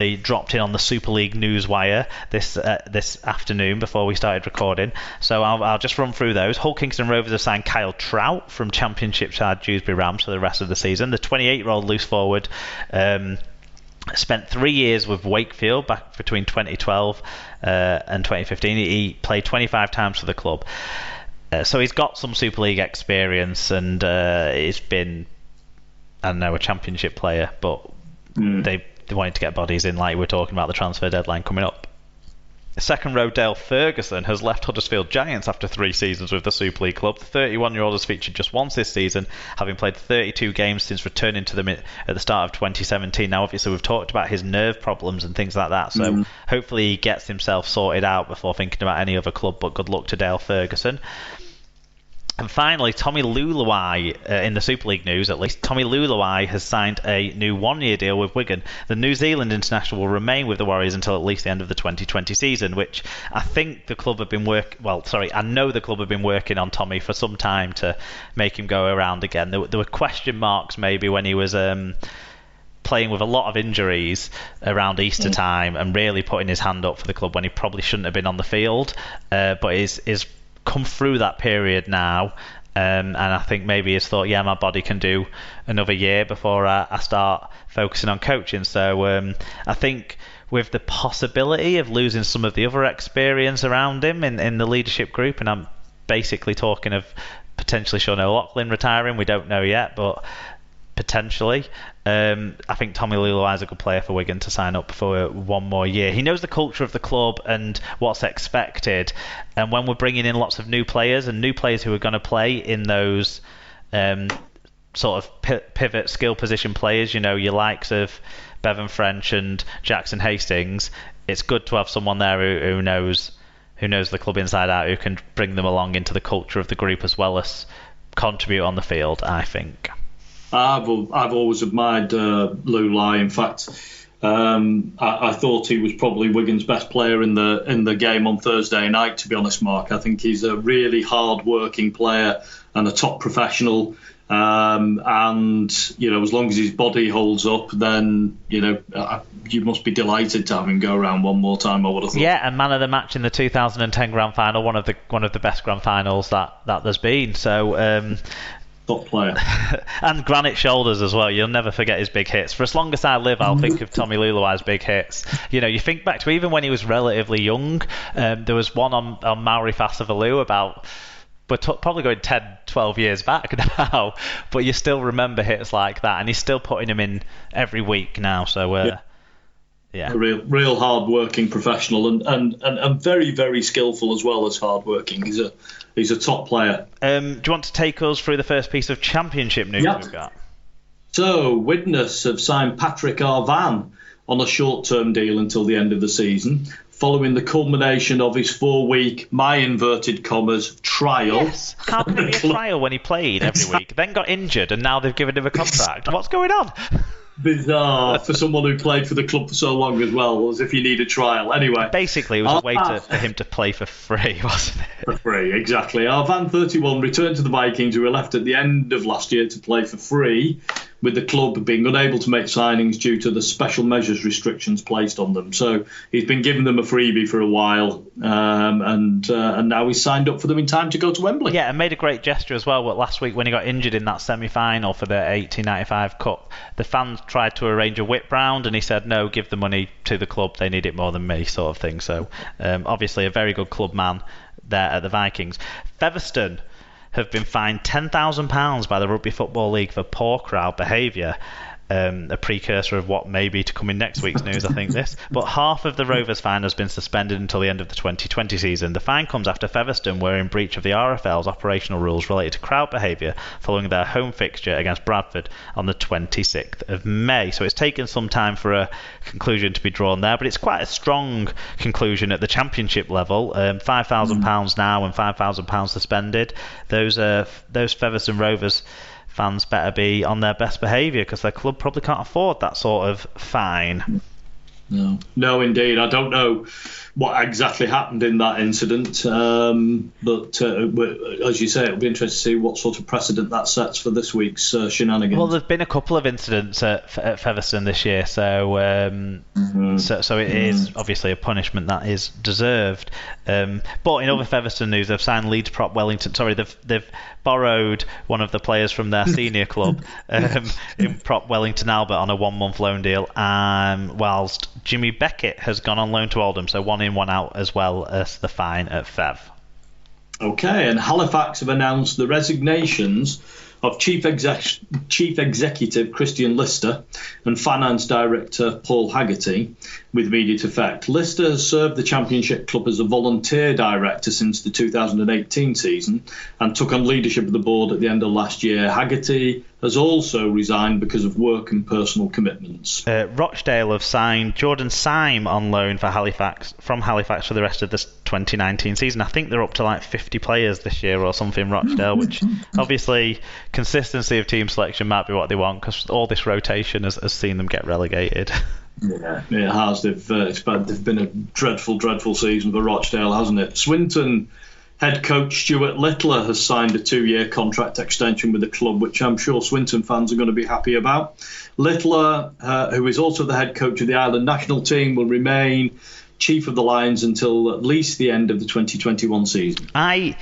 He dropped in on the Super League newswire this afternoon before we started recording. So I'll just run through those. Hull Kingston Rovers have signed Kyle Trout from Championship side Dewsbury Rams for the rest of the season. The 28-year-old loose forward spent 3 years with Wakefield back between 2012 and 2015. He played 25 times for the club. So he's got some Super League experience, and he's been, I don't know, a Championship player, but they wanted to get bodies in, like we're talking about the transfer deadline coming up. Second row, Dale Ferguson has left Huddersfield Giants after 3 seasons with the Super League club. The 31-year-old has featured just once this season, having played 32 games since returning to them at the start of 2017. Now, obviously, we've talked about his nerve problems and things like that, so hopefully he gets himself sorted out before thinking about any other club, but good luck to Dale Ferguson. And finally, Tommy Luluai, in the Super League news at least, Tommy Luluai has signed a new 1-year deal with Wigan. The New Zealand international will remain with the Warriors until at least the end of the 2020 season, which I think the club have been I know the club have been working on Tommy for some time to make him go around again. There were question marks maybe when he was playing with a lot of injuries around Easter time and really putting his hand up for the club when he probably shouldn't have been on the field, but is come through that period now, and I think maybe he's thought, my body can do another year before I start focusing on coaching. So I think with the possibility of losing some of the other experience around him in the leadership group, and I'm basically talking of potentially Sean O'Loughlin retiring, we don't know yet, but potentially. I think Tommy Luluai is a good player for Wigan to sign up for 1 more year. He knows the culture of the club and what's expected. And when we're bringing in lots of new players who are going to play in those sort of pivot skill position players, your likes of Bevan French and Jackson Hastings, it's good to have someone there who knows the club inside out, who can bring them along into the culture of the group as well as contribute on the field, I think. I've always admired Lulai. In fact, I thought he was probably Wigan's best player in the game on Thursday night, to be honest, Mark. I think he's a really hard-working player and a top professional. And, as long as his body holds up, then, you must be delighted to have him go around one more time, I would have thought. Yeah, and man of the match in the 2010 Grand Final, one of the best Grand Finals that there's been. So... top player. And granite shoulders as well. You'll never forget his big hits. For as long as I live, I'll think of Tommy Luluai's big hits. You think back to even when he was relatively young. There was one on Maori Fasavalu about... We're probably going 10, 12 years back now, but you still remember hits like that, and he's still putting them in every week now. So, yeah. A real hard-working professional and very, very skillful as well as hard-working. He's a top player. Do you want to take us through the first piece of Championship news we've got? So, Widnes have signed Patrick Arvan on a short-term deal until the end of the season, following the culmination of his 4-week, my inverted commas, trial. Yes. How can it be a trial when he played every week, then got injured, and now they've given him a contract? What's going on? Bizarre for someone who played for the club for so long as well, as if you need a trial. Anyway, basically, it was a way for him to play for free, wasn't it? For free, exactly. Arvan, 31, returned to the Vikings, who were left at the end of last year to play for free, with the club being unable to make signings due to the special measures restrictions placed on them. So he's been giving them a freebie for a while, and now he's signed up for them in time to go to Wembley. Yeah, and made a great gesture as well. But last week when he got injured in that semi-final for the 1895 Cup, the fans tried to arrange a whip round, and he said, no, give the money to the club, they need it more than me, sort of thing. So obviously a very good club man there at the Vikings. Featherstone have been fined £10,000 by the Rugby Football League for poor crowd behaviour. A precursor of what may be to come in next week's news, I think this. But half of the Rovers fine has been suspended until the end of the 2020 season. The fine comes after Featherstone were in breach of the RFL's operational rules related to crowd behaviour following their home fixture against Bradford on the 26th of May. So it's taken some time for a conclusion to be drawn there, but it's quite a strong conclusion at the Championship level. £5,000 now and £5,000 suspended. Those Featherstone Rovers fans better be on their best behaviour, because their club probably can't afford that sort of fine. No, indeed. I don't know what exactly happened in that incident, but as you say, it'll be interesting to see what sort of precedent that sets for this week's shenanigans. Well, there's been a couple of incidents at Featherstone this year, so it is obviously a punishment that is deserved. But in other Featherstone news, they've signed Leeds prop Wellington. Sorry, they've borrowed one of the players from their senior club in prop Wellington Albert on a 1-month loan deal, whilst Jimmy Beckett has gone on loan to Oldham, so 1 in, 1 out, as well as the fine at Fev. Okay, and Halifax have announced the resignations of Chief Executive Christian Lister and Finance Director Paul Haggerty with immediate effect. Lister has served the Championship club as a volunteer director since the 2018 season and took on leadership of the board at the end of last year. Haggerty has also resigned because of work and personal commitments. Rochdale have signed Jordan Syme on loan from Halifax for the rest of this 2019 season. I think they're up to like 50 players this year or something, Rochdale, which obviously consistency of team selection might be what they want, because all this rotation has seen them get relegated. Yeah, it has. They've been a dreadful season for Rochdale, hasn't it? Swinton head coach Stuart Littler has signed a 2-year contract extension with the club, which I'm sure Swinton fans are going to be happy about. Littler, who is also the head coach of the Ireland national team, will remain chief of the Lions until at least the end of the 2021 season. I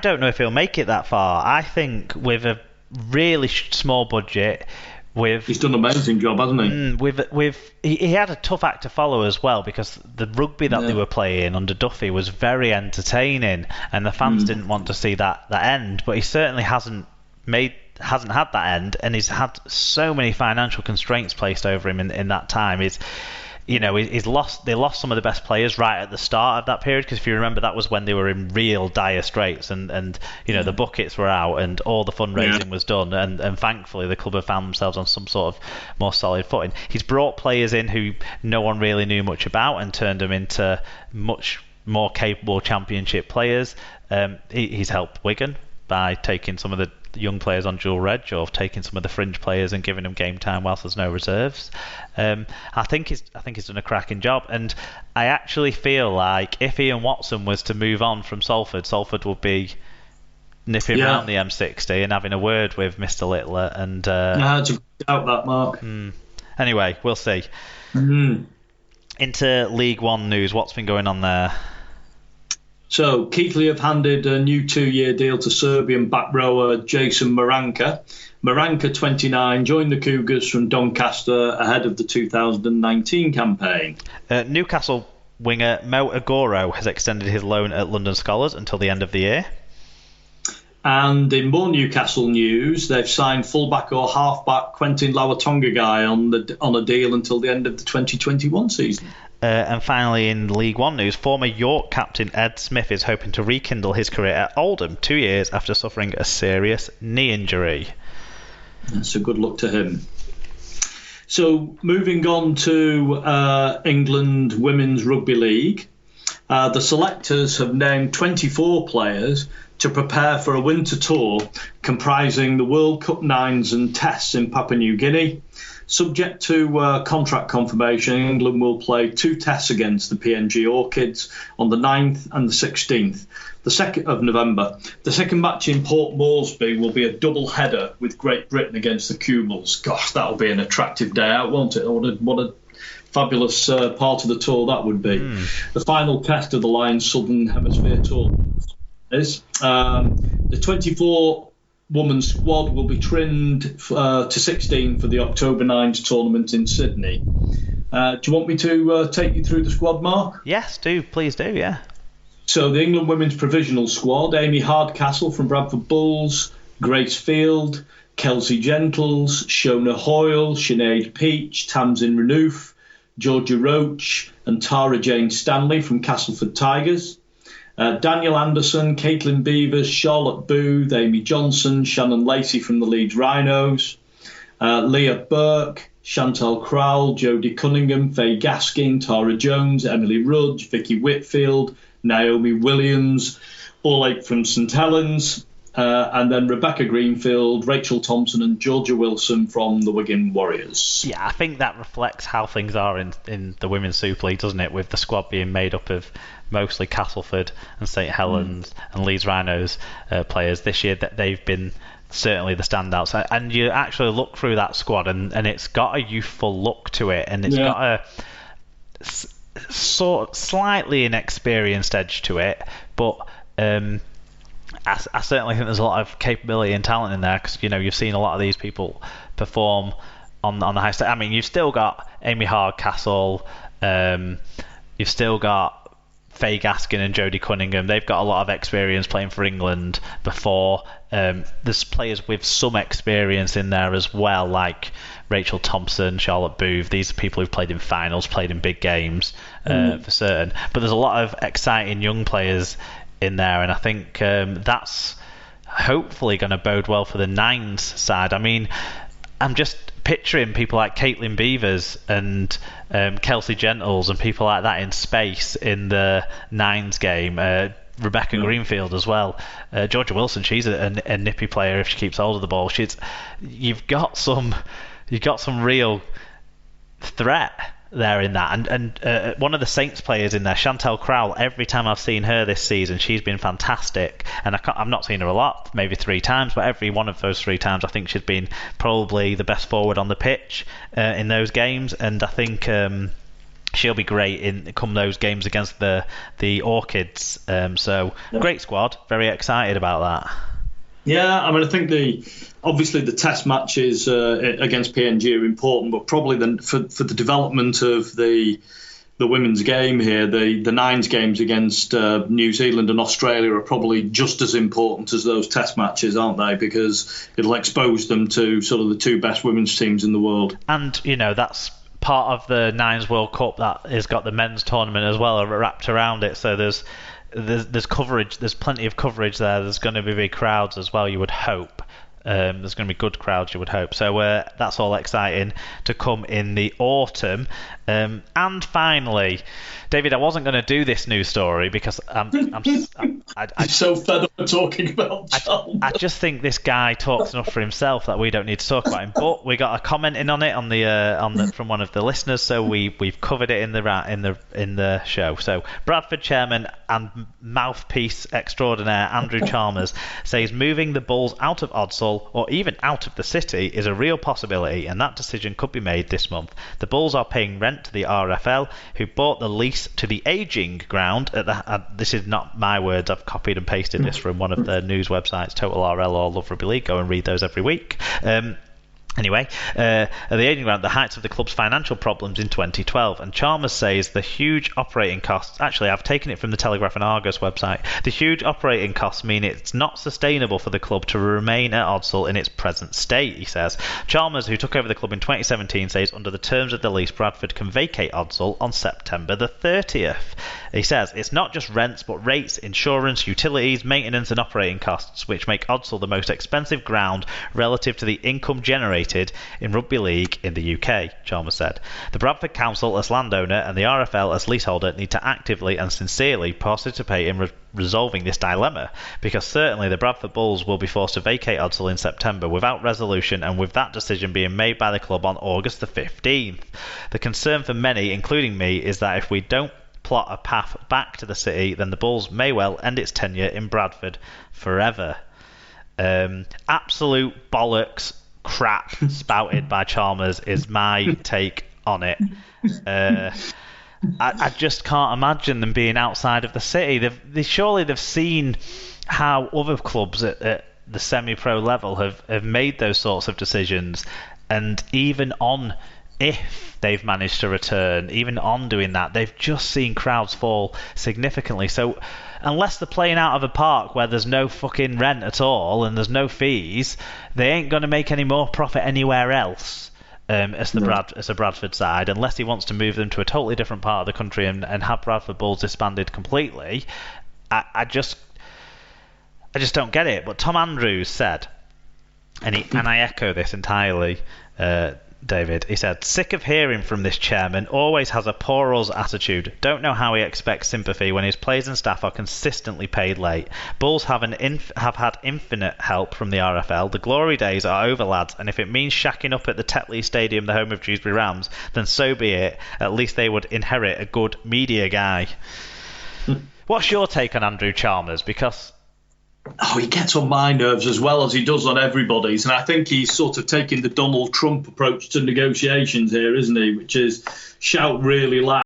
don't know if he'll make it that far. I think with a really small budget, he's done an amazing job, hasn't he? He had a tough act to follow as well, because the rugby that they were playing under Duffy was very entertaining, and the fans didn't want to see that end. But he certainly hasn't had that end, and he's had so many financial constraints placed over him in that time. They lost some of the best players right at the start of that period, because if you remember, that was when they were in real dire straits, and the buckets were out and all the fundraising was done, and thankfully the club have found themselves on some sort of more solid footing. He's brought players in who no one really knew much about and turned them into much more capable Championship players. He's helped Wigan by taking some of the young players on dual reg, or taking some of the fringe players and giving them game time whilst there's no reserves. I think he's done a cracking job, and I actually feel like if Ian Watson was to move on from Salford would be nipping around the M60 and having a word with Mr. Littler. And to doubt that, Mark. Anyway, we'll see. Into League One news. What's been going on there? So, Keighley have handed a new 2-year deal to Serbian back rower Jason Maranka. Maranka, 29, joined the Cougars from Doncaster ahead of the 2019 campaign. Newcastle winger Mo Agoro has extended his loan at London Scholars until the end of the year. And in more Newcastle news, they've signed fullback or halfback Quentin Lawatonga on a deal until the end of the 2021 season. And finally, in League One news, former York captain Ed Smith is hoping to rekindle his career at Oldham 2 years after suffering a serious knee injury. So good luck to him. So moving on to England Women's Rugby League, the selectors have named 24 players to prepare for a winter tour comprising the World Cup Nines and Tests in Papua New Guinea. Subject to contract confirmation, England will play 2 tests against the PNG Orchids on the 9th and the 16th of November. The second match in Port Moresby will be a double header with Great Britain against the Cumals. Gosh, that'll be an attractive day out, won't it? What a fabulous part of the tour that would be. The final test of the Lions Southern Hemisphere tour is the 24 women's squad will be trimmed to 16 for the October 9s tournament in Sydney. Do you want me to take you through the squad, Mark? Yes, please do, yeah. So the England women's provisional squad: Amy Hardcastle from Bradford Bulls, Grace Field, Kelsey Gentles, Shona Hoyle, Sinead Peach, Tamsin Renouf, Georgia Roach and Tara Jane Stanley from Castleford Tigers. Daniel Anderson, Caitlin Beavers, Charlotte Booth, Amy Johnson, Shannon Lacey from the Leeds Rhinos, Leah Burke, Chantal Crowell, Jodie Cunningham, Faye Gaskin, Tara Jones, Emily Rudge, Vicky Whitfield, Naomi Williams, all 8 from St Helens. and then Rebecca Greenfield, Rachel Thompson and Georgia Wilson from the Wigan Warriors. Yeah, I think that reflects how things are in the Women's Super League, doesn't it? With the squad being made up of mostly Castleford and St Helens and Leeds Rhinos players this year, that they've been certainly the standouts. And you actually look through that squad and it's got a youthful look to it, and it's got a sort slightly inexperienced edge to it, but I certainly think there's a lot of capability and talent in there, because you've seen a lot of these people perform on the high stage. I mean, you've still got Amy Hardcastle, you've still got Faye Gaskin and Jodie Cunningham. They've got a lot of experience playing for England before. There's players with some experience in there as well, like Rachel Thompson, Charlotte Booth. These are people who've played in finals, played in big games for certain. But there's a lot of exciting young players in there, and I think that's hopefully going to bode well for the Nines side. I mean, I'm just picturing people like Caitlin Beavers and Kelsey Gentles and people like that in space in the Nines game. Rebecca Greenfield as well. Georgia Wilson, she's a nippy player if she keeps hold of the ball. You've got some real threat there in that, and one of the Saints players in there, Chantel Crowell. Every time I've seen her this season, she's been fantastic, and I've not seen her a lot, maybe 3 times, but every one of those 3 times I think she's been probably the best forward on the pitch in those games, and I think she'll be great in come those games against the Orchids. Great squad, very excited about that. Yeah, I mean, I think obviously the test matches against PNG are important, but probably for the development of the women's game here, the Nines games against New Zealand and Australia are probably just as important as those test matches, aren't they? Because it'll expose them to sort of the 2 best women's teams in the world. And, that's part of the Nines World Cup that has got the men's tournament as well wrapped around it, so there's coverage, there's plenty of coverage there. There's going to be big crowds as well, you would hope. There's going to be good crowds, you would hope. So that's all exciting to come in the autumn. And finally, David, I wasn't going to do this news story because I'm so fed up of talking about Chalmers. I just think this guy talks enough for himself that we don't need to talk about him. But we got a comment in on it from one of the listeners, so we've covered it in the show. So Bradford chairman and mouthpiece extraordinaire Andrew Chalmers says moving the Bulls out of Odsal or even out of the city is a real possibility, and that decision could be made this month. The Bulls are paying rent to the RFL, who bought the lease to the ageing ground at this is not my words, I've copied and pasted this from one of the news websites, Total RL or Love Rugby League. Go and read those every week. Anyway, at the ageing ground, the heights of the club's financial problems in 2012, and Chalmers says the huge operating costs, actually I've taken it from the Telegraph and Argus website, the huge operating costs mean it's not sustainable for the club to remain at Odsal in its present state, he says. Chalmers, who took over the club in 2017, says under the terms of the lease, Bradford can vacate Odsal on September the 30th. He says it's not just rents, but rates, insurance, utilities, maintenance and operating costs, which make Odsal the most expensive ground relative to the income generated in rugby league in the UK, Chalmers said. The Bradford Council as landowner and the RFL as leaseholder need to actively and sincerely participate in resolving this dilemma, because certainly the Bradford Bulls will be forced to vacate Odsal in September without resolution, and with that decision being made by the club on August the 15th. The concern for many, including me, is that if we don't plot a path back to the city, then the Bulls may well end its tenure in Bradford forever. Absolute bollocks crap spouted by Chalmers is my take on it. I just can't imagine them being outside of the city. They've seen how other clubs at the semi-pro level have made those sorts of decisions, and even on if they've managed to return, even on doing that, they've just seen crowds fall significantly. So unless they're playing out of a park where there's no fucking rent at all and there's no fees, they ain't going to make any more profit anywhere else as the Bradford side, unless he wants to move them to a totally different part of the country and have Bradford Bulls disbanded completely. I just don't get it. But Tom Andrews said, and I echo this entirely, David. He said, sick of hearing from this chairman, always has a poor us attitude. Don't know how he expects sympathy when his players and staff are consistently paid late. Bulls have had infinite help from the RFL. The glory days are over, lads, and if it means shacking up at the Tetley Stadium, the home of Dewsbury Rams, then so be it. At least they would inherit a good media guy. What's your take on Andrew Chalmers? Because he gets on my nerves as well as he does on everybody's, and I think he's sort of taking the Donald Trump approach to negotiations here, isn't he? Which is shout really loud